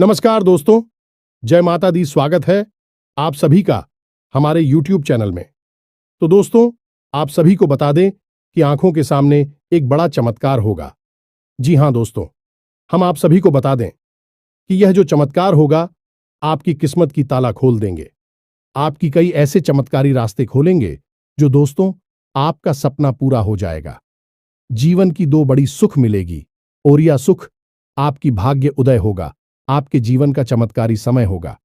नमस्कार दोस्तों, जय माता दी। स्वागत है आप सभी का हमारे YouTube चैनल में। तो दोस्तों, आप सभी को बता दें कि आंखों के सामने एक बड़ा चमत्कार होगा। जी हां दोस्तों, हम आप सभी को बता दें कि यह जो चमत्कार होगा आपकी किस्मत की ताला खोल देंगे। आपकी कई ऐसे चमत्कारी रास्ते खोलेंगे जो दोस्तों आपका सपना पूरा हो जाएगा। जीवन की दो बड़ी सुख मिलेगी और यह सुख आपकी भाग्य उदय होगा। आपके जीवन का चमत्कारी समय होगा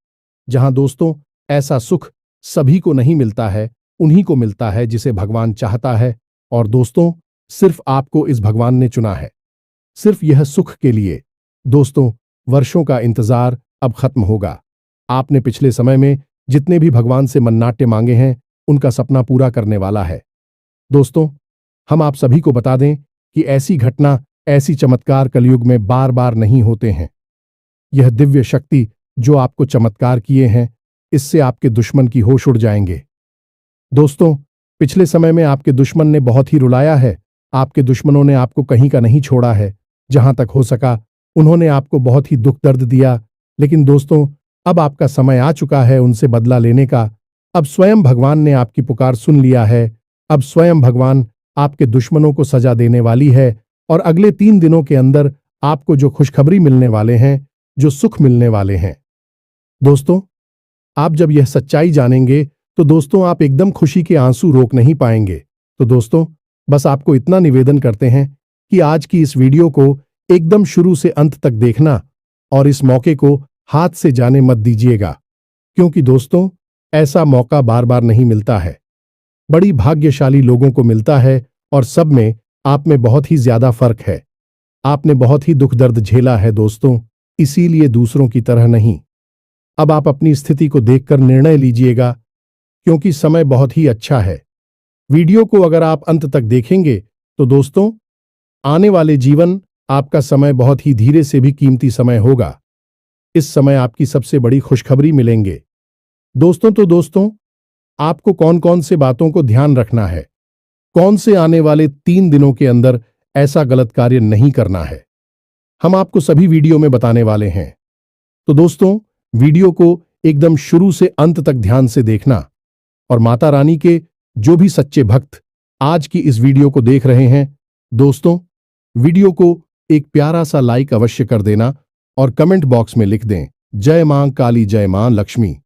जहां दोस्तों ऐसा सुख सभी को नहीं मिलता है, उन्हीं को मिलता है जिसे भगवान चाहता है। और दोस्तों सिर्फ आपको इस भगवान ने चुना है, सिर्फ यह सुख के लिए। दोस्तों वर्षों का इंतजार अब खत्म होगा। आपने पिछले समय में जितने भी भगवान से मन्नाटे मांगे हैं उनका सपना पूरा करने वाला है। दोस्तों हम आप सभी को बता दें कि ऐसी घटना, ऐसी चमत्कार कलयुग में बार बार नहीं होते हैं। यह दिव्य शक्ति जो आपको चमत्कार किए हैं, इससे आपके दुश्मन की होश उड़ जाएंगे। दोस्तों पिछले समय में आपके दुश्मन ने बहुत ही रुलाया है। आपके दुश्मनों ने आपको कहीं का नहीं छोड़ा है। जहां तक हो सका उन्होंने आपको बहुत ही दुख दर्द दिया। लेकिन दोस्तों अब आपका समय आ चुका है उनसे बदला लेने का। अब स्वयं भगवान ने आपकी पुकार सुन लिया है। अब स्वयं भगवान आपके दुश्मनों को सजा देने वाली है और अगले 3 दिनों के अंदर आपको जो खुशखबरी मिलने वाले हैं, जो सुख मिलने वाले हैं, दोस्तों आप जब यह सच्चाई जानेंगे तो दोस्तों आप एकदम खुशी के आंसू रोक नहीं पाएंगे। तो दोस्तों बस आपको इतना निवेदन करते हैं कि आज की इस वीडियो को एकदम शुरू से अंत तक देखना और इस मौके को हाथ से जाने मत दीजिएगा, क्योंकि दोस्तों ऐसा मौका बार बार नहीं मिलता है। बड़ी भाग्यशाली लोगों को मिलता है और सब में आप में बहुत ही ज्यादा फर्क है। आपने बहुत ही दुख दर्द झेला है दोस्तों, इसीलिए दूसरों की तरह नहीं। अब आप अपनी स्थिति को देखकर निर्णय लीजिएगा, क्योंकि समय बहुत ही अच्छा है। वीडियो को अगर आप अंत तक देखेंगे तो दोस्तों आने वाले जीवन आपका समय बहुत ही धीरे से भी कीमती समय होगा। इस समय आपकी सबसे बड़ी खुशखबरी मिलेंगे दोस्तों। तो दोस्तों आपको कौन कौन से बातों को ध्यान रखना है, कौन से आने वाले 3 दिनों के अंदर ऐसा गलत कार्य नहीं करना है, हम आपको सभी वीडियो में बताने वाले हैं। तो दोस्तों वीडियो को एकदम शुरू से अंत तक ध्यान से देखना और माता रानी के जो भी सच्चे भक्त आज की इस वीडियो को देख रहे हैं, दोस्तों वीडियो को एक प्यारा सा लाइक अवश्य कर देना और कमेंट बॉक्स में लिख दें जय मां काली, जय मां लक्ष्मी।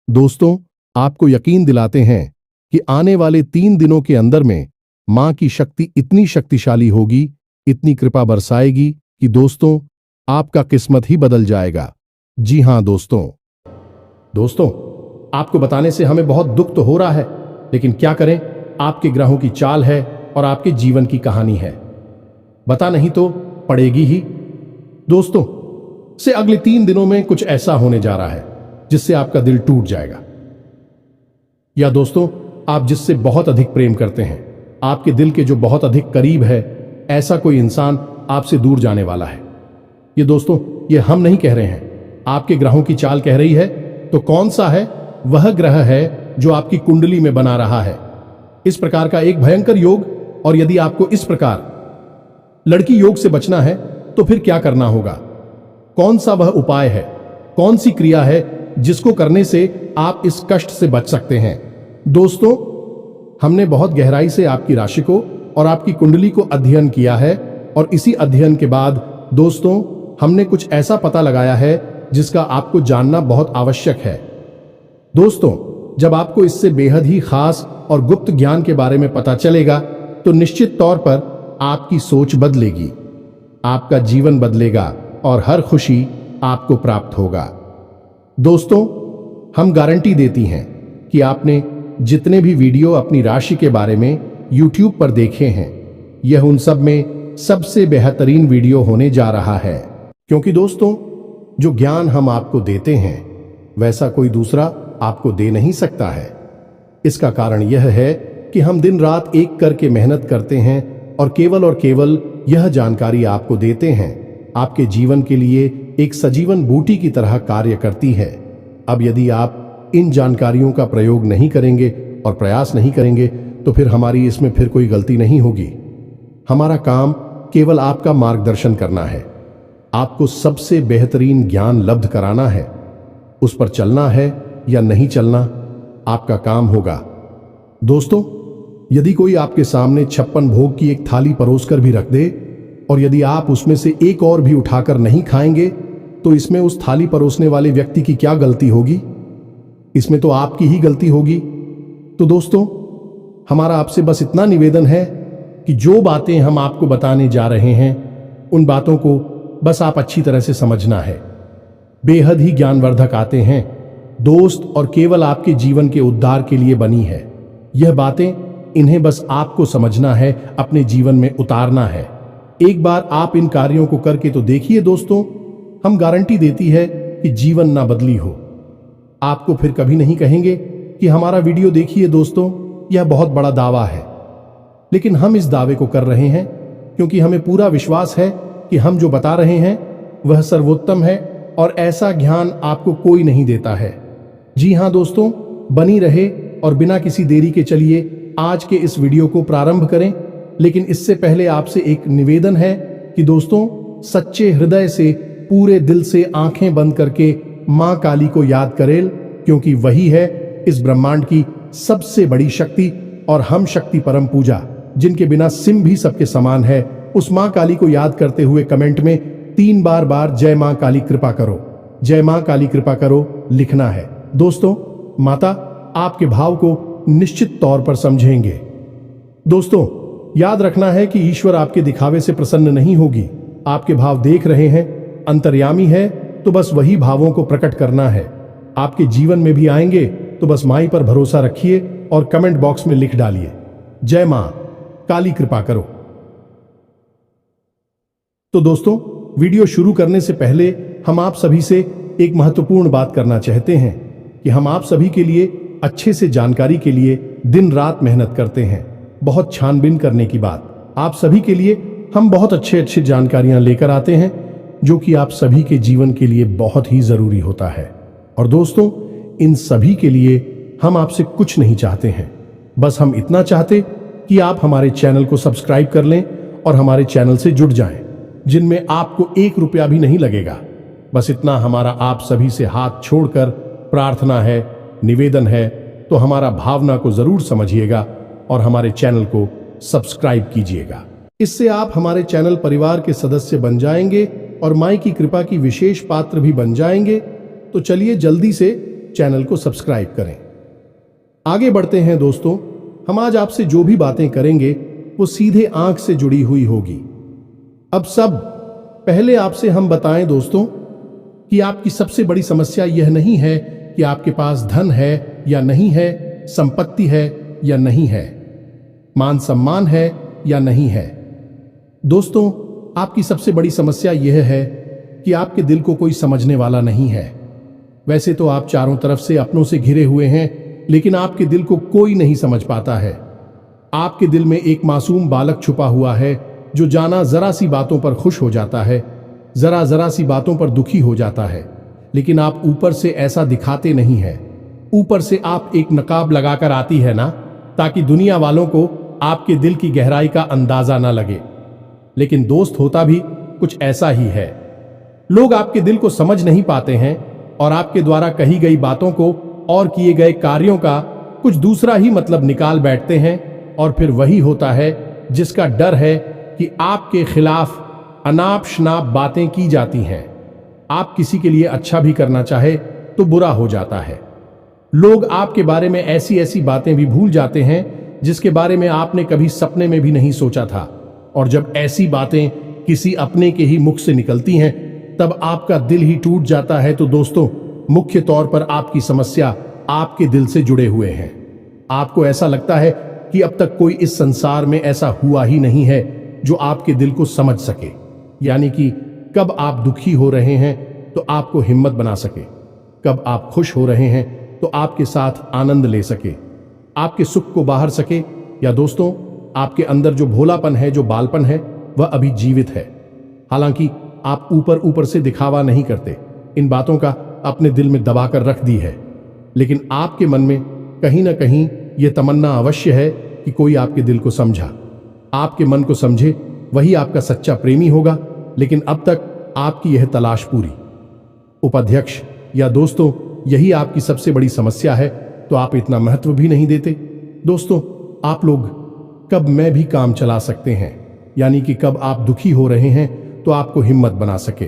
दोस्तों आपको यकीन दिलाते हैं कि आने वाले 3 दिनों के अंदर में मां की शक्ति इतनी शक्तिशाली होगी, इतनी कृपा बरसाएगी कि दोस्तों आपका किस्मत ही बदल जाएगा। जी हां दोस्तों आपको बताने से हमें बहुत दुख तो हो रहा है, लेकिन क्या करें, आपके ग्रहों की चाल है और आपके जीवन की कहानी है। बता नहीं तो पड़ेगी ही। दोस्तों से अगले 3 दिनों में कुछ ऐसा होने जा रहा है जिससे आपका दिल टूट जाएगा। या दोस्तों आप जिससे बहुत अधिक प्रेम करते हैं, आपके दिल के जो बहुत अधिक करीब है, ऐसा कोई इंसान आपसे दूर जाने वाला है। ये दोस्तों ये हम नहीं कह रहे हैं, आपके ग्रहों की चाल कह रही है। तो कौन सा है? वह ग्रह है जो आपकी कुंडली में बना रहा है इस प्रकार का एक भयंकर योग। और यदि आपको इस प्रकार लड़की योग से बचना है तो फिर क्या करना होगा? कौन सा वह उपाय है, कौन सी क्रिया है जिसको करने से आप इस कष्ट से बच सकते हैं? दोस्तों हमने बहुत गहराई से आपकी राशि को और आपकी कुंडली को अध्ययन किया है और इसी अध्ययन के बाद दोस्तों हमने कुछ ऐसा पता लगाया है जिसका आपको जानना बहुत आवश्यक है। दोस्तों जब आपको इससे बेहद ही खास और गुप्त ज्ञान के बारे में पता चलेगा तो निश्चित तौर पर आपकी सोच बदलेगी, आपका जीवन बदलेगा और हर खुशी आपको प्राप्त होगा। दोस्तों हम गारंटी देती हैं कि आपने जितने भी वीडियो अपनी राशि के बारे में YouTube पर देखे हैं, यह उन सब में सबसे बेहतरीन वीडियो होने जा रहा है, क्योंकि दोस्तों जो ज्ञान हम आपको देते हैं वैसा कोई दूसरा आपको दे नहीं सकता है। इसका कारण यह है कि हम दिन रात एक करके मेहनत करते हैं और केवल यह जानकारी आपको देते हैं। आपके जीवन के लिए एक सजीवन बूटी की तरह कार्य करती है। अब यदि आप इन जानकारियों का प्रयोग नहीं करेंगे और प्रयास नहीं करेंगे तो फिर हमारी इसमें फिर कोई गलती नहीं होगी। हमारा काम केवल आपका मार्गदर्शन करना है। आपको सबसे बेहतरीन ज्ञान लब्ध कराना है। उस पर चलना है या नहीं चलना आपका काम होगा। दोस्तों, यदि कोई आपके सामने 56 भोग की एक थाली परोसकर भी रख दे और यदि आप उसमें से एक और भी उठाकर नहीं खाएंगे तो इसमें उस थाली परोसने वाले व्यक्ति की क्या गलती होगी? इसमें तो आपकी ही गलती होगी। तो दोस्तों, हमारा आपसे बस इतना निवेदन है कि जो बातें हम आपको बताने जा रहे हैं उन बातों को बस आप अच्छी तरह से समझना है। बेहद ही ज्ञानवर्धक आते हैं दोस्त और केवल आपके जीवन के उद्धार के लिए बनी है। यह बातें इन्हें बस आपको समझना है, अपने जीवन में उतारना है। एक बार आप इन कार्यों को करके तो देखिए दोस्तों, हम गारंटी देती है कि जीवन ना बदली हो। आपको फिर कभी नहीं कहेंगे कि हमारा वीडियो देखिए। दोस्तों, यह बहुत बड़ा दावा है, लेकिन हम इस दावे को कर रहे हैं क्योंकि हमें पूरा विश्वास है कि हम जो बता रहे हैं वह सर्वोत्तम है और ऐसा ज्ञान आपको कोई नहीं देता है। जी हां दोस्तों, बनी रहे और बिना किसी देरी के चलिए आज के इस वीडियो को प्रारंभ करें। लेकिन इससे पहले आपसे एक निवेदन है कि दोस्तों, सच्चे हृदय से, पूरे दिल से आंखें बंद करके मां काली को याद करें, क्योंकि वही है इस ब्रह्मांड की सबसे बड़ी शक्ति और हम शक्ति परम पूजा, जिनके बिना सिम भी सबके समान है। उस मां काली को याद करते हुए कमेंट में 3 बार जय मां काली कृपा करो, जय मां काली कृपा करो लिखना है। दोस्तों, माता आपके भाव को निश्चित तौर पर समझेंगे। दोस्तों, याद रखना है कि ईश्वर आपके दिखावे से प्रसन्न नहीं होगी। आपके भाव देख रहे हैं, अंतर्यामी है, तो बस वही भावों को प्रकट करना है। आपके जीवन में भी आएंगे तो बस माई पर भरोसा रखिए और कमेंट बॉक्स में लिख डालिए, जय मां काली कृपा करो। तो दोस्तों, वीडियो शुरू करने से पहले हम आप सभी से एक महत्वपूर्ण बात करना चाहते हैं कि हम आप सभी के लिए अच्छे से जानकारी के लिए दिन रात मेहनत करते हैं। बहुत छानबीन करने की बात, आप सभी के लिए हम बहुत अच्छे जानकारियां लेकर आते हैं जो कि आप सभी के जीवन के लिए बहुत ही जरूरी होता है। और दोस्तों, इन सभी के लिए हम आपसे कुछ नहीं चाहते हैं, बस हम इतना चाहते कि आप हमारे चैनल को सब्सक्राइब कर लें और हमारे चैनल से जुड़ जाएं, जिनमें आपको 1 रुपया भी नहीं लगेगा। बस इतना हमारा आप सभी से हाथ छोड़कर प्रार्थना है, निवेदन है। तो हमारा भावना को जरूर समझिएगा और हमारे चैनल को सब्सक्राइब कीजिएगा। इससे आप हमारे चैनल परिवार के सदस्य बन जाएंगे और माई की कृपा की विशेष पात्र भी बन जाएंगे। तो चलिए जल्दी से चैनल को सब्सक्राइब करें। आगे बढ़ते हैं दोस्तों, हम आज आपसे जो भी बातें करेंगे वो सीधे आंख से जुड़ी हुई होगी। अब सब पहले आपसे हम बताएं दोस्तों कि आपकी सबसे बड़ी समस्या यह नहीं है कि आपके पास धन है या नहीं है, संपत्ति है या नहीं है, मान सम्मान है या नहीं है। दोस्तों, आपकी सबसे बड़ी समस्या यह है कि आपके दिल को कोई समझने वाला नहीं है। वैसे तो आप चारों तरफ से अपनों से घिरे हुए हैं, लेकिन आपके दिल को कोई नहीं समझ पाता है। आपके दिल में एक मासूम बालक छुपा हुआ है जो जाना जरा सी बातों पर खुश हो जाता है, जरा सी बातों पर दुखी हो जाता है, लेकिन आप ऊपर से ऐसा दिखाते नहीं है। ऊपर से आप एक नकाब लगाकर आती है ना, ताकि दुनिया वालों को आपके दिल की गहराई का अंदाजा ना लगे। लेकिन दोस्त, होता भी कुछ ऐसा ही है। लोग आपके दिल को समझ नहीं पाते हैं और आपके द्वारा कही गई बातों को और किए गए कार्यों का कुछ दूसरा ही मतलब निकाल बैठते हैं, और फिर वही होता है जिसका डर है कि आपके खिलाफ अनाप शनाप बातें की जाती हैं। आप किसी के लिए अच्छा भी करना चाहे तो बुरा हो जाता है। लोग आपके बारे में ऐसी ऐसी बातें भी भूल जाते हैं जिसके बारे में आपने कभी सपने में भी नहीं सोचा था। और जब ऐसी बातें किसी अपने के ही मुख से निकलती हैं तब आपका दिल ही टूट जाता है। तो दोस्तों, मुख्य तौर पर आपकी समस्या आपके दिल से जुड़े हुए हैं। आपको ऐसा लगता है कि अब तक कोई इस संसार में ऐसा हुआ ही नहीं है जो आपके दिल को समझ सके, यानी कि कब आप दुखी हो रहे हैं तो आपको हिम्मत बना सके, कब आप खुश हो रहे हैं तो आपके साथ आनंद ले सके, आपके सुख को बाहर सके, या दोस्तों आपके अंदर जो भोलापन है, जो बालपन है, वह अभी जीवित है। हालांकि आप ऊपर ऊपर से दिखावा नहीं करते, इन बातों का अपने दिल में दबा कर रख दी है, लेकिन आपके मन में कहीं ना कहीं यह तमन्ना अवश्य है कि कोई आपके दिल को समझा, आपके मन को समझे, वही आपका सच्चा प्रेमी होगा। लेकिन अब तक आपकी यह तलाश पूरी। उपाध्यक्ष या दोस्तों, यही आपकी सबसे बड़ी समस्या है, तो आप इतना महत्व भी नहीं देते। दोस्तों, आप लोग कब मैं भी काम चला सकते हैं, यानी कि कब आप दुखी हो रहे हैं तो आपको हिम्मत बना सके,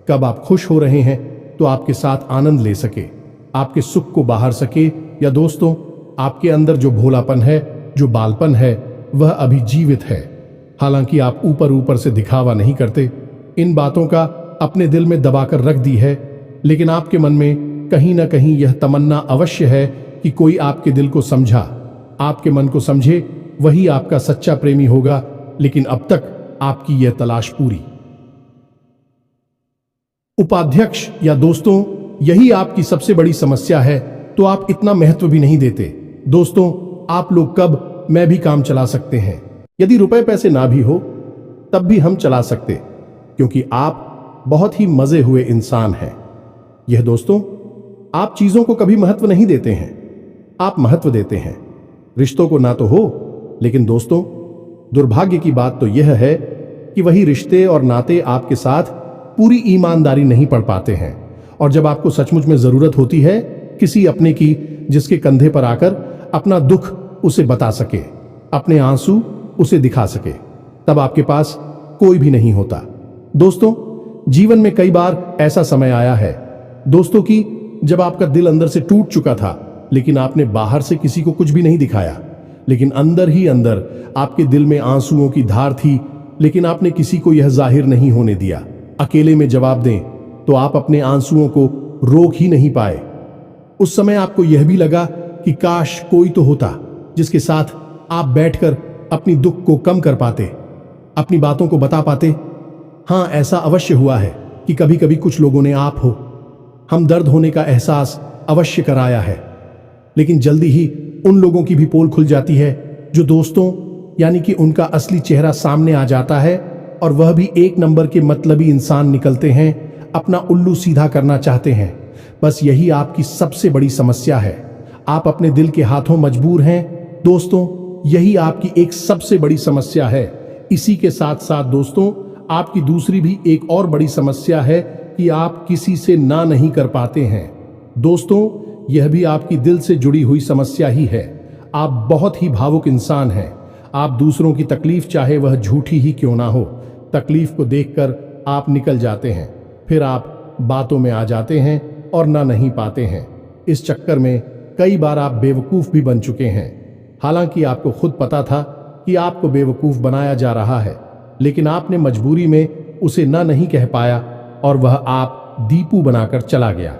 कब आप खुश हो रहे हैं तो आपके साथ आनंद ले सके, आपके सुख को बाहर सके। या दोस्तों, आपके अंदर जो भोलापन है, जो बालपन है, वह अभी जीवित है। हालांकि आप ऊपर ऊपर से दिखावा नहीं करते, इन बातों का अपने दिल में दबाकर रख दी है, लेकिन आपके मन में कहीं ना कहीं यह तमन्ना अवश्य है कि कोई आपके दिल को समझा, आपके मन को समझे, वही आपका सच्चा प्रेमी होगा। लेकिन अब तक आपकी यह तलाश पूरी। उपाध्यक्ष या दोस्तों, यही आपकी सबसे बड़ी समस्या है, तो आप इतना महत्व भी नहीं देते। दोस्तों, आप लोग कब मैं भी काम चला सकते हैं, यदि रुपए पैसे ना भी हो तब भी हम चला सकते, क्योंकि आप बहुत ही मजे हुए इंसान हैं। यह दोस्तों, आप चीजों को कभी महत्व नहीं देते हैं, आप महत्व देते हैं रिश्तों को। ना तो हो, लेकिन दोस्तों, दुर्भाग्य की बात तो यह है कि वही रिश्ते और नाते आपके साथ पूरी ईमानदारी नहीं पढ़ पाते हैं। और जब आपको सचमुच में जरूरत होती है किसी अपने की, जिसके कंधे पर आकर अपना दुख उसे बता सके, अपने आंसू उसे दिखा सके, तब आपके पास कोई भी नहीं होता। दोस्तों, जीवन में कई बार ऐसा समय आया है दोस्तों कि जब आपका दिल अंदर से टूट चुका था, लेकिन आपने बाहर से किसी को कुछ भी नहीं दिखाया, लेकिन अंदर ही अंदर आपके दिल में आंसुओं की धार थी, लेकिन आपने किसी को यह जाहिर नहीं होने दिया। अकेले में जवाब दें तो आप अपने आंसुओं को रोक ही नहीं पाए। उस समय आपको यह भी लगा कि काश कोई तो होता जिसके साथ आप बैठकर अपनी दुख को कम कर पाते, अपनी बातों को बता पाते। हां, ऐसा अवश्य हुआ है कि कभी कभी कुछ लोगों ने आप हो हम दर्द होने का एहसास अवश्य कराया है, लेकिन जल्दी ही उन लोगों की भी पोल खुल जाती है जो दोस्तों, यानी कि उनका असली चेहरा सामने आ जाता है, और वह भी एक नंबर के मतलबी इंसान निकलते हैं, अपना उल्लू सीधा करना चाहते हैं। बस यही आपकी सबसे बड़ी समस्या है, आप अपने दिल के हाथों मजबूर हैं। दोस्तों, यही आपकी एक सबसे बड़ी समस्या है। इसी के साथ साथ दोस्तों, आपकी दूसरी भी एक और बड़ी समस्या है कि आप किसी से ना नहीं कर पाते हैं। दोस्तों, यह भी आपकी दिल से जुड़ी हुई समस्या ही है। आप बहुत ही भावुक इंसान हैं। आप दूसरों की तकलीफ, चाहे वह झूठी ही क्यों ना हो, तकलीफ को देखकर आप निकल जाते हैं, फिर आप बातों में आ जाते हैं और ना नहीं पाते हैं। इस चक्कर में कई बार आप बेवकूफ भी बन चुके हैं। हालांकि आपको खुद पता था कि आपको बेवकूफ बनाया जा रहा है, लेकिन आपने मजबूरी में उसे ना नहीं कह पाया और वह आप दीपू बनाकर चला गया।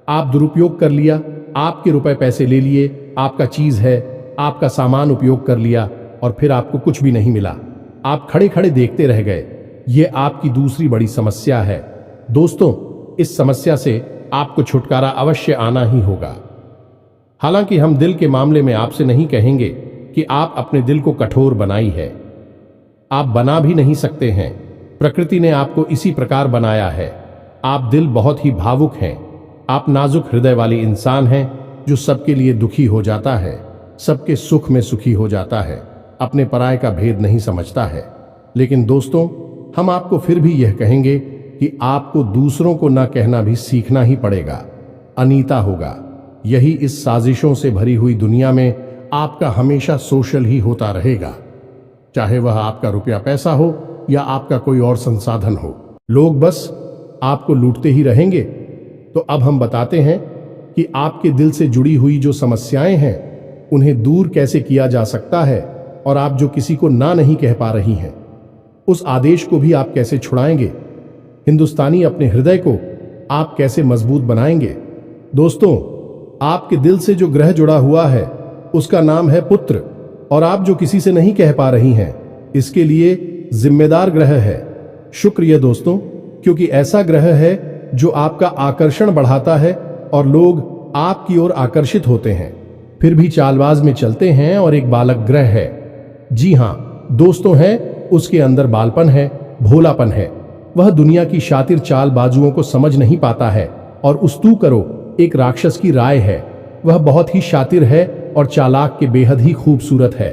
आप दुरुपयोग कर लिया, आपके रुपए पैसे ले लिए, आपका चीज है, आपका सामान उपयोग कर लिया और फिर आपको कुछ भी नहीं मिला। आप खड़े खड़े देखते रह गए। ये आपकी दूसरी बड़ी समस्या है। दोस्तों, इस समस्या से आपको छुटकारा अवश्य आना ही होगा। हालांकि हम दिल के मामले में आपसे नहीं कहेंगे कि आप अपने दिल को कठोर बनाई है, आप बना भी नहीं सकते हैं। प्रकृति ने आपको इसी प्रकार बनाया है। आप दिल बहुत ही भावुक हैं, आप नाजुक हृदय वाली इंसान हैं जो सबके लिए दुखी हो जाता है, सबके सुख में सुखी हो जाता है, अपने पराये का भेद नहीं समझता है। लेकिन दोस्तों, हम आपको फिर भी यह कहेंगे कि आपको दूसरों को ना कहना भी सीखना ही पड़ेगा, अनीता होगा। यही इस साजिशों से भरी हुई दुनिया में आपका हमेशा सोशल ही होता रहेगा, चाहे वह आपका रुपया पैसा हो या आपका कोई और संसाधन हो। लोग बस आपको लूटते ही रहेंगे। तो अब हम बताते हैं कि आपके दिल से जुड़ी हुई जो समस्याएं हैं उन्हें दूर कैसे किया जा सकता है, और आप जो किसी को ना नहीं कह पा रही हैं उस आदेश को भी आप कैसे छुड़ाएंगे। हिंदुस्तानी अपने हृदय को आप कैसे मजबूत बनाएंगे। दोस्तों, आपके दिल से जो ग्रह जुड़ा हुआ है उसका नाम है पुत्र, और आप जो किसी से नहीं कह पा रही हैं इसके लिए जिम्मेदार ग्रह है शुक्र। ये दोस्तों, क्योंकि ऐसा ग्रह है जो आपका आकर्षण बढ़ाता है और लोग आपकी ओर आकर्षित होते हैं, फिर भी चालबाज में चलते हैं। और एक बालक ग्रह है, जी हां दोस्तों, है, उसके अंदर बालपन है, भोलापन है। वह दुनिया की शातिर चालबाजुओं को समझ नहीं पाता है, और उस तू करो एक राक्षस की राय है। वह बहुत ही शातिर है और चालाक के बेहद ही खूबसूरत है,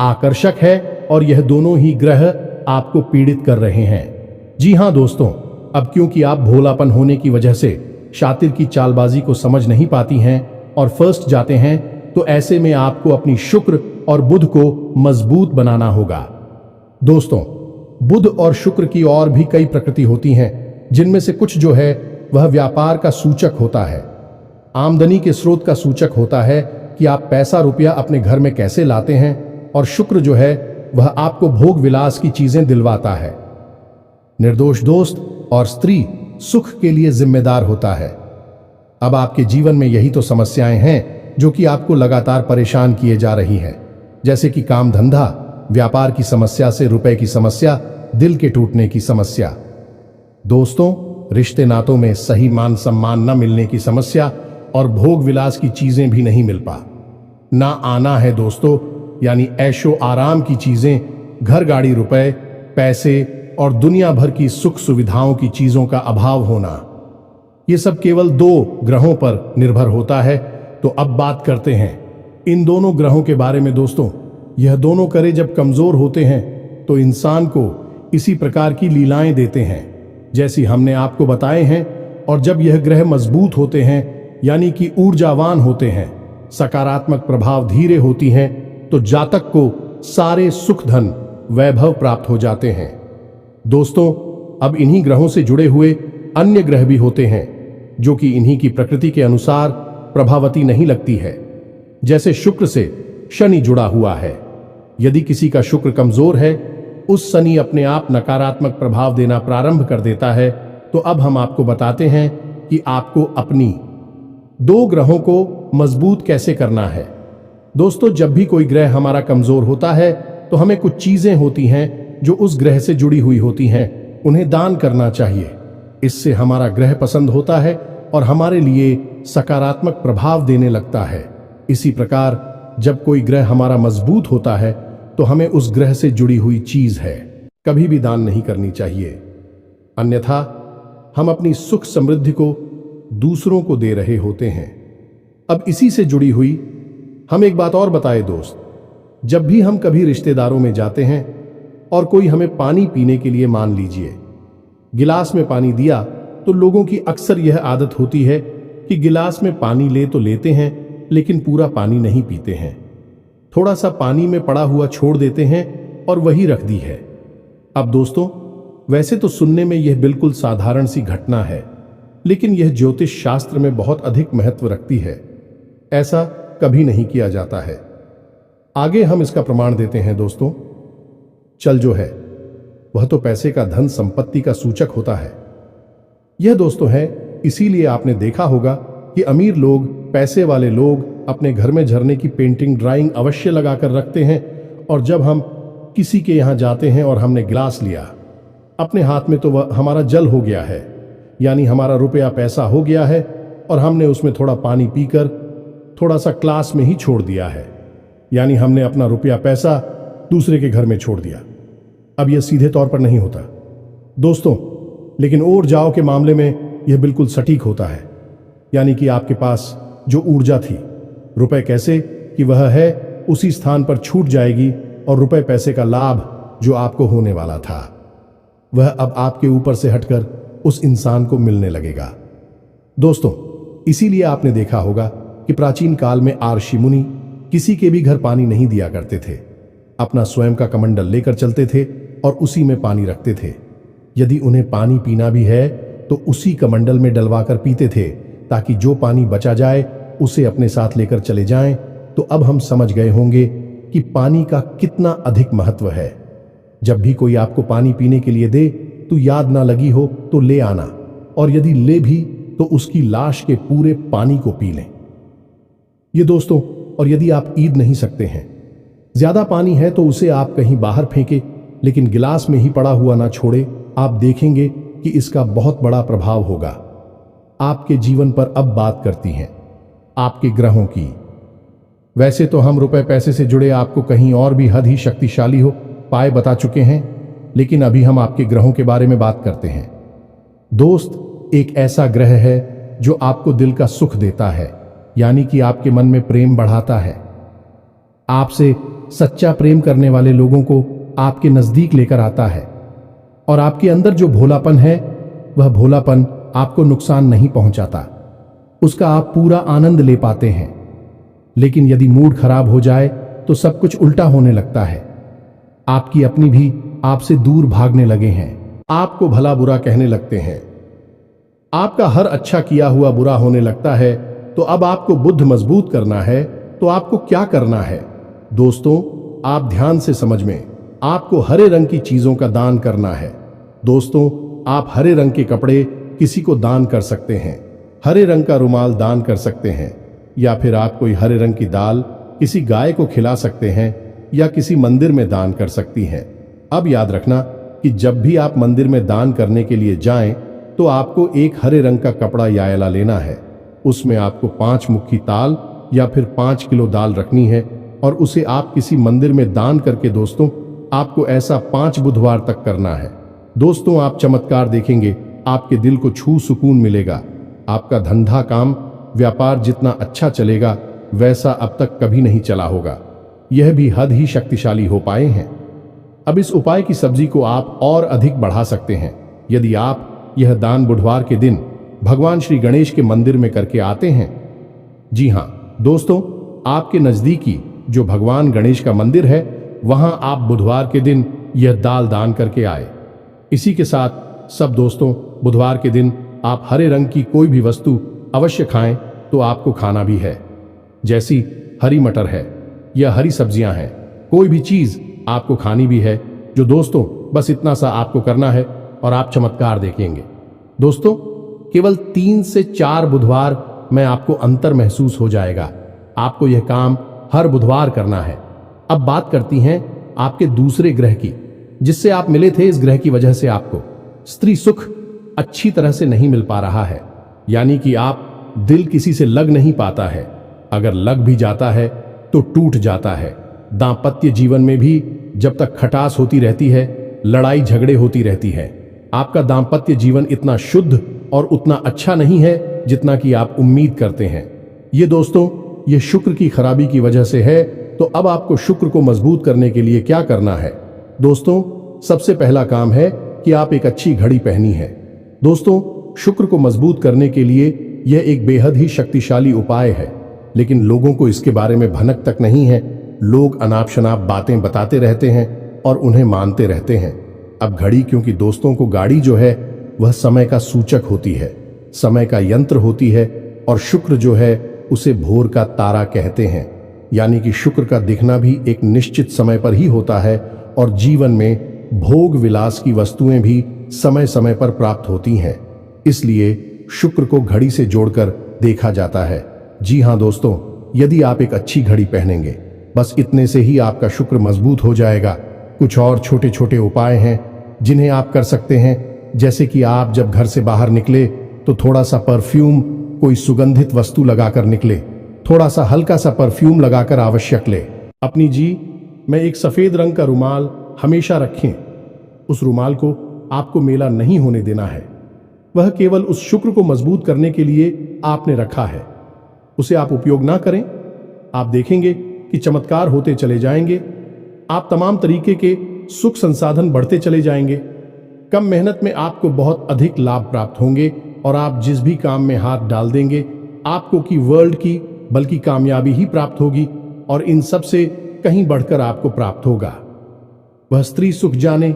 आकर्षक है, और यह दोनों ही ग्रह आपको पीड़ित कर रहे हैं। जी हां दोस्तों, अब क्योंकि आप भोलापन होने की वजह से शातिर की चालबाजी को समझ नहीं पाती हैं और फर्स्ट जाते हैं, तो ऐसे में आपको अपनी शुक्र और बुध को मजबूत बनाना होगा। दोस्तों, बुध और शुक्र की और भी कई प्रकृति होती हैं, जिनमें से कुछ जो है वह व्यापार का सूचक होता है, आमदनी के स्रोत का सूचक होता है कि आप पैसा रुपया अपने घर में कैसे लाते हैं, और शुक्र जो है वह आपको भोग विलास की चीजें दिलवाता है। निर्दोष दोस्त और स्त्री सुख के लिए जिम्मेदार होता है। अब आपके जीवन में यही तो समस्याएं हैं जो कि आपको लगातार परेशान किए जा रही हैं, जैसे कि काम धंधा, व्यापार की समस्या से रुपए की समस्या, दिल के टूटने की समस्या। दोस्तों, रिश्ते नातों में सही मान सम्मान न मिलने की समस्या और भोग विलास की चीजें भी नहीं मिल पा ना आना है दोस्तों, यानी ऐशो आराम की चीजें, घर गाड़ी रुपए पैसे और दुनिया भर की सुख सुविधाओं की चीजों का अभाव होना, ये सब केवल 2 ग्रहों पर निर्भर होता है। तो अब बात करते हैं इन दोनों ग्रहों के बारे में। दोस्तों, यह दोनों करे जब कमजोर होते हैं तो इंसान को इसी प्रकार की लीलाएं देते हैं जैसी हमने आपको बताए हैं, और जब यह ग्रह मजबूत होते हैं यानी कि ऊर्जावान होते हैं, सकारात्मक प्रभाव धीरे होती हैं, तो जातक को सारे सुख धन वैभव प्राप्त हो जाते हैं। दोस्तों, अब इन्हीं ग्रहों से जुड़े हुए अन्य ग्रह भी होते हैं जो कि इन्हीं की प्रकृति के अनुसार प्रभावती नहीं लगती है। जैसे शुक्र से शनि जुड़ा हुआ है, यदि किसी का शुक्र कमजोर है, उस शनि अपने आप नकारात्मक प्रभाव देना प्रारंभ कर देता है। तो अब हम आपको बताते हैं कि आपको अपनी 2 ग्रहों को मजबूत कैसे करना है। दोस्तों, जब भी कोई ग्रह हमारा कमजोर होता है तो हमें कुछ चीजें होती हैं जो उस ग्रह से जुड़ी हुई होती हैं, उन्हें दान करना चाहिए। इससे हमारा ग्रह पसंद होता है और हमारे लिए सकारात्मक प्रभाव देने लगता है। इसी प्रकार जब कोई ग्रह हमारा मजबूत होता है तो हमें उस ग्रह से जुड़ी हुई चीज है कभी भी दान नहीं करनी चाहिए, अन्यथा हम अपनी सुख समृद्धि को दूसरों को दे रहे होते हैं। अब इसी से जुड़ी हुई हम एक बात और बताए दोस्त, जब भी हम कभी रिश्तेदारों में जाते हैं और कोई हमें पानी पीने के लिए, मान लीजिए गिलास में पानी दिया, तो लोगों की अक्सर यह आदत होती है कि गिलास में पानी ले तो लेते हैं लेकिन पूरा पानी नहीं पीते हैं, थोड़ा सा पानी में पड़ा हुआ छोड़ देते हैं और वही रख दी है। अब दोस्तों, वैसे तो सुनने में यह बिल्कुल साधारण सी घटना है, लेकिन यह ज्योतिष शास्त्र में बहुत अधिक महत्व रखती है। ऐसा कभी नहीं किया जाता है। आगे हम इसका प्रमाण देते हैं। दोस्तों, चल जो है वह तो पैसे का, धन संपत्ति का सूचक होता है। यह दोस्तों है, इसीलिए आपने देखा होगा कि अमीर लोग, पैसे वाले लोग अपने घर में झरने की पेंटिंग, ड्राइंग अवश्य लगाकर रखते हैं, और जब हम किसी के यहां जाते हैं और हमने गिलास लिया अपने हाथ में, तो वह हमारा जल हो गया है, यानी हमारा रुपया पैसा हो गया है, और हमने उसमें थोड़ा पानी पीकर थोड़ा सा क्लास में ही छोड़ दिया है, यानी हमने अपना रुपया पैसा दूसरे के घर में छोड़ दिया। अब यह सीधे तौर पर नहीं होता दोस्तों, लेकिन और जाओ के मामले में यह बिल्कुल सटीक होता है, यानी कि आपके पास जो ऊर्जा थी, रुपए कैसे कि वह है उसी स्थान पर छूट जाएगी, और रुपए पैसे का लाभ जो आपको होने वाला था वह अब आपके ऊपर से हटकर उस इंसान को मिलने लगेगा। दोस्तों, इसीलिए आपने देखा होगा कि प्राचीन काल में ऋषि मुनि किसी के भी घर पानी नहीं दिया करते थे, अपना स्वयं का कमंडल लेकर चलते थे और उसी में पानी रखते थे। यदि उन्हें पानी पीना भी है तो उसी कमंडल में डलवाकर पीते थे, ताकि जो पानी बचा जाए उसे अपने साथ लेकर चले जाएं। तो अब हम समझ गए होंगे कि पानी का कितना अधिक महत्व है। जब भी कोई आपको पानी पीने के लिए दे तो याद ना लगी हो तो ले आना, और यदि ले भी तो उसकी लाश के पूरे पानी को पी लें। ये दोस्तों, और यदि आप ईद नहीं सकते हैं, ज्यादा पानी है तो उसे आप कहीं बाहर फेंके, लेकिन गिलास में ही पड़ा हुआ ना छोड़े। आप देखेंगे कि इसका बहुत बड़ा प्रभाव होगा आपके जीवन पर। अब बात करती हैं आपके ग्रहों की। वैसे तो हम रुपए पैसे से जुड़े आपको कहीं और भी हद ही शक्तिशाली हो पाए बता चुके हैं, लेकिन अभी हम आपके ग्रहों के बारे में बात करते हैं। दोस्त, एक ऐसा ग्रह है जो आपको दिल का सुख देता है, यानी कि आपके मन में प्रेम बढ़ाता है। आपसे सच्चा प्रेम करने वाले लोगों को आपके नजदीक लेकर आता है, और आपके अंदर जो भोलापन है वह भोलापन आपको नुकसान नहीं पहुंचाता, उसका आप पूरा आनंद ले पाते हैं। लेकिन यदि मूड खराब हो जाए तो सब कुछ उल्टा होने लगता है। आपकी अपनी भी आपसे दूर भागने लगे हैं, आपको भला बुरा कहने लगते हैं, आपका हर अच्छा किया हुआ बुरा होने लगता है। तो अब आपको बुद्ध मजबूत करना है तो आपको क्या करना है? दोस्तों, आप ध्यान से समझ में, आपको हरे रंग की चीजों का दान करना है। दोस्तों, आप हरे रंग के कपड़े किसी को दान कर सकते हैं, हरे रंग का रुमाल दान कर सकते हैं, या फिर आप कोई हरे रंग की दाल किसी गाय को खिला सकते हैं या किसी मंदिर में दान कर सकती हैं। अब याद रखना कि जब भी आप मंदिर में दान करने के लिए जाएं तो आपको एक हरे रंग का कपड़ा या आयला लेना है। उसमें आपको 5 मुट्ठी ताल या फिर 5 किलो दाल रखनी है और उसे आप किसी मंदिर में दान करके, दोस्तों, आपको ऐसा 5 बुधवार तक करना है। दोस्तों, आप चमत्कार देखेंगे, आपके दिल को छू सुकून मिलेगा। आपका धंधा काम व्यापार जितना अच्छा चलेगा वैसा अब तक कभी नहीं चला होगा। यह भी हद ही शक्तिशाली हो पाए हैं। अब इस उपाय की सब्जी को आप और अधिक बढ़ा सकते हैं यदि आप यह दान बुधवार के दिन भगवान श्री गणेश के मंदिर में करके आते हैं। जी हां दोस्तों, आपके नजदीकी जो भगवान गणेश का मंदिर है वहां आप बुधवार के दिन यह दाल दान करके आए। इसी के साथ सब दोस्तों, बुधवार के दिन आप हरे रंग की कोई भी वस्तु अवश्य खाएं तो आपको खाना भी है, जैसी हरी मटर है या हरी सब्जियां हैं, कोई भी चीज आपको खानी भी है। जो दोस्तों, बस इतना सा आपको करना है और आप चमत्कार देखेंगे। दोस्तों, केवल 3 से 4 बुधवार में आपको अंतर महसूस हो जाएगा। आपको यह काम हर बुधवार करना है। अब बात करती हैं आपके दूसरे ग्रह की, जिससे आप मिले थे। इस ग्रह की वजह से आपको स्त्री सुख अच्छी तरह से नहीं मिल पा रहा है, यानी कि आप दिल किसी से लग नहीं पाता है। अगर लग भी जाता है तो टूट जाता है। दांपत्य जीवन में भी जब तक खटास होती रहती है, लड़ाई झगड़े होती रहती है। आपका दांपत्य जीवन इतना शुद्ध और उतना अच्छा नहीं है जितना कि आप उम्मीद करते हैं। ये दोस्तों, ये शुक्र की खराबी की वजह से है। तो अब आपको शुक्र को मजबूत करने के लिए क्या करना है? दोस्तों, सबसे पहला काम है कि आप एक अच्छी घड़ी पहनी है। दोस्तों, शुक्र को मजबूत करने के लिए यह एक बेहद ही शक्तिशाली उपाय है, लेकिन लोगों को इसके बारे में भनक तक नहीं है। लोग अनाप शनाप बातें बताते रहते हैं और उन्हें मानते रहते हैं। अब घड़ी, क्योंकि दोस्तों को गाड़ी जो है वह समय का सूचक होती है, समय का यंत्र होती है, और शुक्र जो है उसे भोर का तारा कहते हैं। यानी कि शुक्र का दिखना भी एक निश्चित समय पर ही होता है और जीवन में भोग विलास की वस्तुएं भी समय समय पर प्राप्त होती हैं। इसलिए शुक्र को घड़ी से जोड़कर देखा जाता है। जी हां दोस्तों, यदि आप एक अच्छी घड़ी पहनेंगे, बस इतने से ही आपका शुक्र मजबूत हो जाएगा। कुछ और छोटे छोटे उपाय हैं जिन्हें आप कर सकते हैं, जैसे कि आप जब घर से बाहर निकले तो थोड़ा सा परफ्यूम, कोई सुगंधित वस्तु लगाकर निकले। थोड़ा सा हल्का सा परफ्यूम लगाकर आवश्यक ले। अपनी में एक सफेद रंग का रुमाल हमेशा रखें। उस रुमाल को आपको मेला नहीं होने देना है। वह केवल उस शुक्र को मजबूत करने के लिए आपने रखा है। उसे आप उपयोग ना करें, आप देखेंगे कि चमत्कार होते चले जाएंगे। आप तमाम तरीके के सुख संसाधन बढ़ते चले जाएंगे। कम मेहनत में आपको बहुत अधिक लाभ प्राप्त होंगे और आप जिस भी काम में हाथ डाल देंगे, आपको की वर्ल्ड की बल्कि कामयाबी ही प्राप्त होगी और इन सब से कहीं बढ़कर आपको प्राप्त होगा। वह स्त्री सुख जाने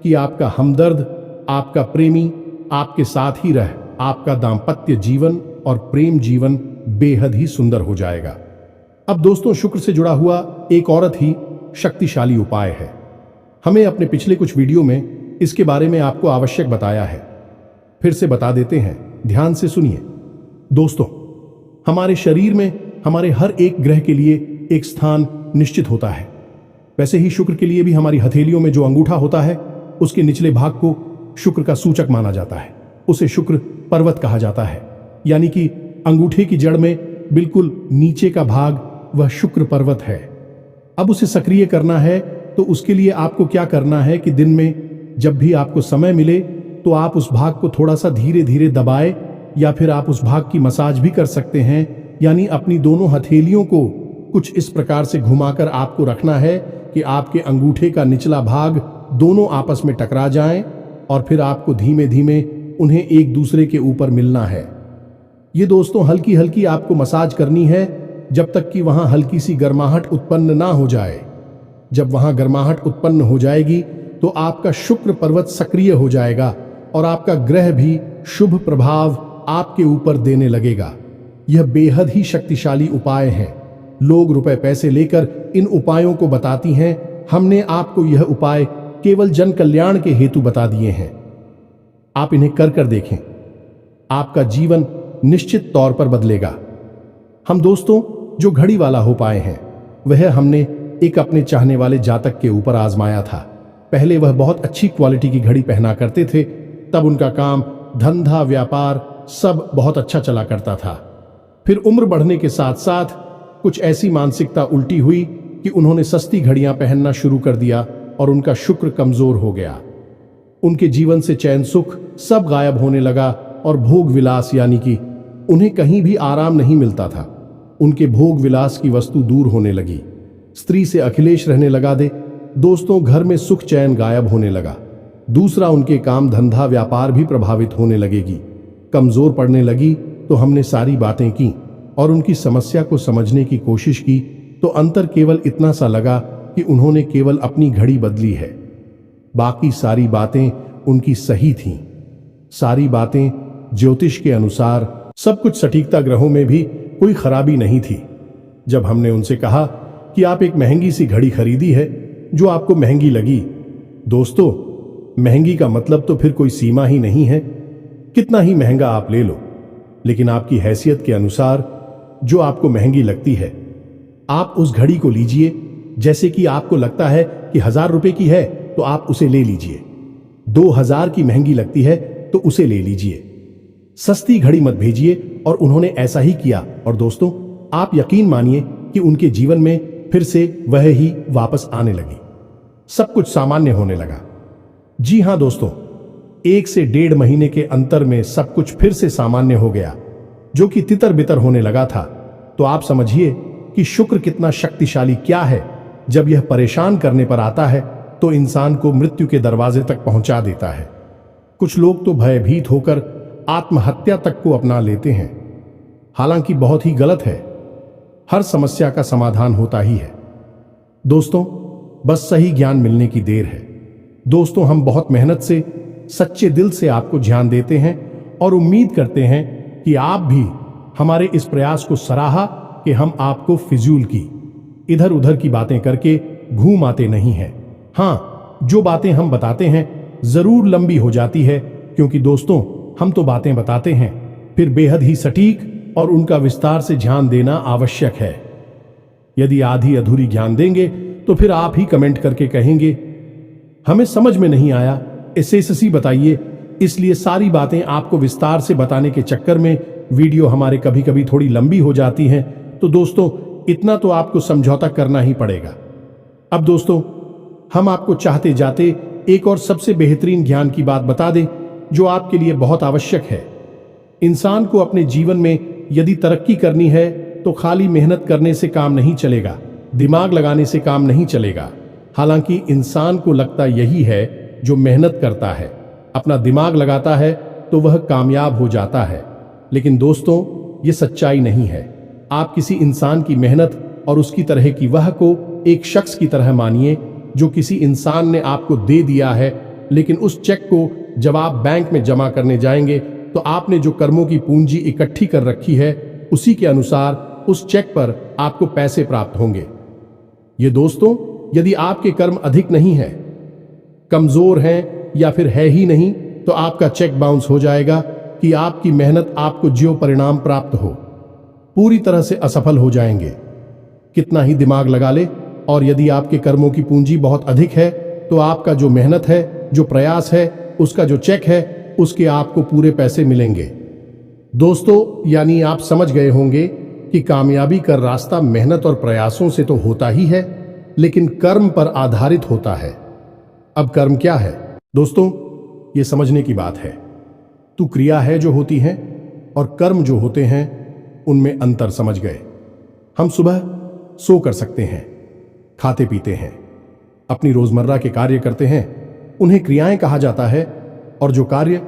कि आपका हमदर्द, आपका प्रेमी आपके साथ ही रह आपका दाम्पत्य जीवन और प्रेम जीवन बेहद ही सुंदर हो जाएगा। अब दोस्तों, शुक्र से जुड़ा हुआ एक औरत ही शक्तिशाली उपाय है। हमें अपने पिछले कुछ वीडियो में इसके बारे में आपको आवश्यक बताया है। फिर से बता देते हैं, ध्यान से सुनिए। दोस्तों, हमारे शरीर में हमारे हर एक ग्रह के लिए एक स्थान निश्चित होता है। वैसे ही शुक्र के लिए भी हमारी हथेलियों में जो अंगूठा होता है, उसके निचले भाग को शुक्र का सूचक माना जाता है। उसे शुक्र पर्वत कहा जाता है, यानी कि अंगूठे की जड़ में बिल्कुल नीचे का भाग वह शुक्र पर्वत है। अब उसे सक्रिय करना है तो उसके लिए आपको क्या करना है कि दिन में जब भी आपको समय मिले तो आप उस भाग को थोड़ा सा धीरे धीरे दबाए, या फिर आप उस भाग की मसाज भी कर सकते हैं। यानी अपनी दोनों हथेलियों को कुछ इस प्रकार से घुमाकर आपको रखना है कि आपके अंगूठे का निचला भाग दोनों आपस में टकरा जाएं, और फिर आपको धीमे धीमे उन्हें एक दूसरे के ऊपर मिलना है। ये दोस्तों हल्की हल्की आपको मसाज करनी है जब तक कि वहां हल्की सी गर्माहट उत्पन्न ना हो जाए। जब वहां गर्माहट उत्पन्न हो जाएगी तो आपका शुक्र पर्वत सक्रिय हो जाएगा और आपका ग्रह भी शुभ प्रभाव आपके ऊपर देने लगेगा। यह बेहद ही शक्तिशाली उपाय है। लोग रुपए पैसे लेकर इन उपायों को बताती हैं। हमने आपको यह उपाय केवल जन कल्याण के हेतु बता दिए हैं। आप इन्हें कर देखें, आपका जीवन निश्चित तौर पर बदलेगा। हम दोस्तों जो घड़ी वाला हो पाए हैं वह हमने एक अपने चाहने वाले जातक के ऊपर आजमाया था। पहले वह बहुत अच्छी क्वालिटी की घड़ी पहना करते थे, तब उनका काम, धंधा, व्यापार सब बहुत अच्छा चला करता था। फिर उम्र बढ़ने के साथ साथ कुछ ऐसी मानसिकता उल्टी हुई कि उन्होंने सस्ती घड़ियां पहनना शुरू कर दिया और उनका शुक्र कमजोर हो गया। उनके जीवन से चैन सुख सब गायब होने लगा और भोग विलास यानी कि उन्हें कहीं भी आराम नहीं मिलता था। उनके भोग विलास की वस्तु दूर होने लगी। स्त्री से अखिलेश रहने लगा दे। दोस्तों घर में सुख चैन गायब होने लगा। दूसरा, उनके काम, धंधा, व्यापार भी प्रभावित होने लगेगी, कमजोर पड़ने लगी। तो हमने सारी बातें की और उनकी समस्या को समझने की कोशिश की तो अंतर केवल इतना सा लगा कि उन्होंने केवल अपनी घड़ी बदली है। बाकी सारी बातें उनकी सही थीं। सारी बातें ज्योतिष के अनुसार, सब कुछ सटीकता, ग्रहों में भी कोई खराबी नहीं थी। जब हमने उनसे कहा कि आप एक महंगी सी घड़ी खरीदी है जो आपको महंगी लगी, दोस्तों महंगी का मतलब तो फिर कोई सीमा ही नहीं है। कितना ही महंगा आप ले लो, लेकिन आपकी हैसियत के अनुसार जो आपको महंगी लगती है आप उस घड़ी को लीजिए। जैसे कि आपको लगता है कि 1000 रुपए की है तो आप उसे ले लीजिए। 2000 की महंगी लगती है तो उसे ले लीजिए। सस्ती घड़ी मत भेजिए। और उन्होंने ऐसा ही किया और दोस्तों आप यकीन मानिए कि उनके जीवन में फिर से वह ही वापस आने लगी। सब कुछ सामान्य होने लगा। जी हां दोस्तों, 1 से 1.5 महीने के अंतर में सब कुछ फिर से सामान्य हो गया, जो कि तितर बितर होने लगा था। तो आप समझिए कि शुक्र कितना शक्तिशाली क्या है। जब यह परेशान करने पर आता है तो इंसान को मृत्यु के दरवाजे तक पहुंचा देता है। कुछ लोग तो भयभीत होकर आत्महत्या तक को अपना लेते हैं, हालांकि बहुत ही गलत है। हर समस्या का समाधान होता ही है दोस्तों, बस सही ज्ञान मिलने की देर है। दोस्तों हम बहुत मेहनत से, सच्चे दिल से आपको ध्यान देते हैं और उम्मीद करते हैं कि आप भी हमारे इस प्रयास को सराहा कि हम आपको फिजूल की, इधर उधर की बातें करके घूम आते नहीं हैं। हाँ, जो बातें हम बताते हैं जरूर लंबी हो जाती है, क्योंकि दोस्तों हम तो बातें बताते हैं, फिर बेहद ही सटीक और उनका विस्तार से ध्यान देना आवश्यक है। यदि आधी अधूरी ज्ञान देंगे तो फिर आप ही कमेंट करके कहेंगे हमें समझ में नहीं आया, एसएससी बताइए। इसलिए सारी बातें आपको विस्तार से बताने के चक्कर में वीडियो हमारे कभी कभी थोड़ी लंबी हो जाती हैं। तो दोस्तों इतना तो आपको समझौता करना ही पड़ेगा। अब दोस्तों हम आपको चाहते जाते एक और सबसे बेहतरीन ज्ञान की बात बता दें जो आपके लिए बहुत आवश्यक है। इंसान को अपने जीवन में यदि तरक्की करनी है तो खाली मेहनत करने से काम नहीं चलेगा, दिमाग लगाने से काम नहीं चलेगा। हालांकि इंसान को लगता यही है, जो मेहनत करता है, अपना दिमाग लगाता है तो वह कामयाब हो जाता है। लेकिन दोस्तों ये सच्चाई नहीं है। आप किसी इंसान की मेहनत और उसकी तरह की वह को एक शख्स की तरह मानिए जो किसी इंसान ने आपको दे दिया है, लेकिन उस चेक को जब आप बैंक में जमा करने जाएंगे तो आपने जो कर्मों की पूंजी इकट्ठी कर रखी है उसी के अनुसार उस चेक पर आपको पैसे प्राप्त होंगे। ये दोस्तों यदि आपके कर्म अधिक नहीं है, कमजोर हैं या फिर है ही नहीं, तो आपका चेक बाउंस हो जाएगा कि आपकी मेहनत आपको जो परिणाम प्राप्त हो पूरी तरह से असफल हो जाएंगे। कितना ही दिमाग लगा ले, और यदि आपके कर्मों की पूंजी बहुत अधिक है तो आपका जो मेहनत है, जो प्रयास है, उसका जो चेक है, उसके आपको पूरे पैसे मिलेंगे। दोस्तों यानी आप समझ गए होंगे कि कामयाबी का रास्ता मेहनत और प्रयासों से तो होता ही है, लेकिन कर्म पर आधारित होता है। अब कर्म क्या है दोस्तों, ये समझने की बात है। तो क्रिया है जो होती है और कर्म जो होते हैं उनमें अंतर समझ गए। हम सुबह सो कर सकते हैं, खाते पीते हैं, अपनी रोजमर्रा के कार्य करते हैं, उन्हें क्रियाएं कहा जाता है। और जो कार्य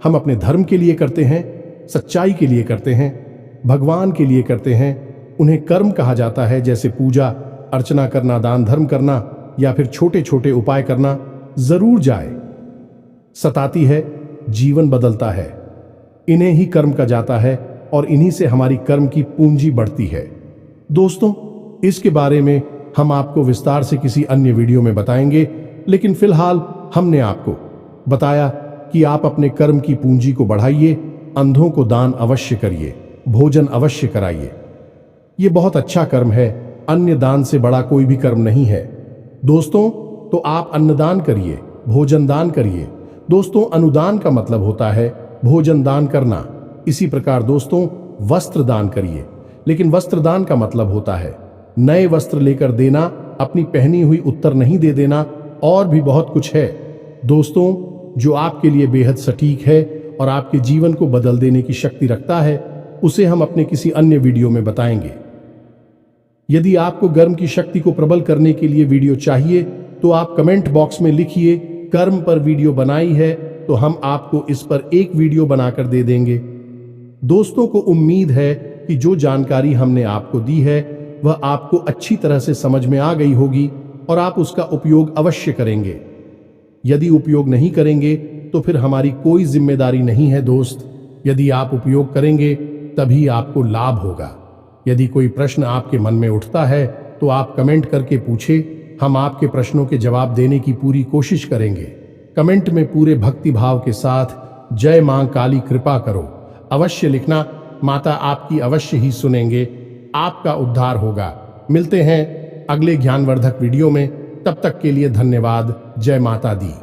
हम अपने धर्म के लिए करते हैं, सच्चाई के लिए करते हैं, भगवान के लिए करते हैं। उन्हें कर्म कहा जाता है, जैसे पूजा अर्चना करना, दान धर्म करना या फिर छोटे छोटे उपाय करना। जरूर जाए, सताती है, जीवन बदलता है। इन्हें ही कर्म कहा जाता है और इन्हीं से हमारी कर्म की पूंजी बढ़ती है। दोस्तों, इसके बारे में हम आपको विस्तार से किसी अन्य वीडियो में बताएंगे, लेकिन फिलहाल हमने आपको बताया कि आप अपने कर्म की पूंजी को बढ़ाइए, अंधों को दान अवश्य करिए, भोजन अवश्य कराइए। ये बहुत अच्छा कर्म है, अन्य दान से बड़ा कोई भी कर्म नहीं है। दोस्तों, तो आप अन्नदान करिए, भोजन दान करिए। दोस्तों, अनुदान का मतलब होता है भोजन दान करना। इसी प्रकार दोस्तों, वस्त्र दान करिए, लेकिन वस्त्र दान का मतलब होता है नए वस्त्र लेकर देना, अपनी पहनी हुई उत्तर नहीं दे देना, और भी बहुत कुछ है दोस्तों, जो आपके लिए बेहद सटीक है और आपके जीवन को बदल देने की शक्ति रखता है। उसे हम अपने किसी अन्य वीडियो में बताएंगे। यदि आपको कर्म की शक्ति को प्रबल करने के लिए वीडियो चाहिए तो आप कमेंट बॉक्स में लिखिए कर्म पर वीडियो बनाई है, तो हम आपको इस पर एक वीडियो बनाकर दे देंगे। दोस्तों को उम्मीद है कि जो जानकारी हमने आपको दी है वह आपको अच्छी तरह से समझ में आ गई होगी और आप उसका उपयोग अवश्य करेंगे। यदि उपयोग नहीं करेंगे तो फिर हमारी कोई जिम्मेदारी नहीं है दोस्त। यदि आप उपयोग करेंगे तभी आपको लाभ होगा। यदि कोई प्रश्न आपके मन में उठता है तो आप कमेंट करके पूछे, हम आपके प्रश्नों के जवाब देने की पूरी कोशिश करेंगे। कमेंट में पूरे भक्ति भाव के साथ जय मां काली कृपा करो अवश्य लिखना। माता आपकी अवश्य ही सुनेंगे, आपका उद्धार होगा। मिलते हैं अगले ज्ञानवर्धक वीडियो में, तब तक के लिए धन्यवाद। जय माता दी।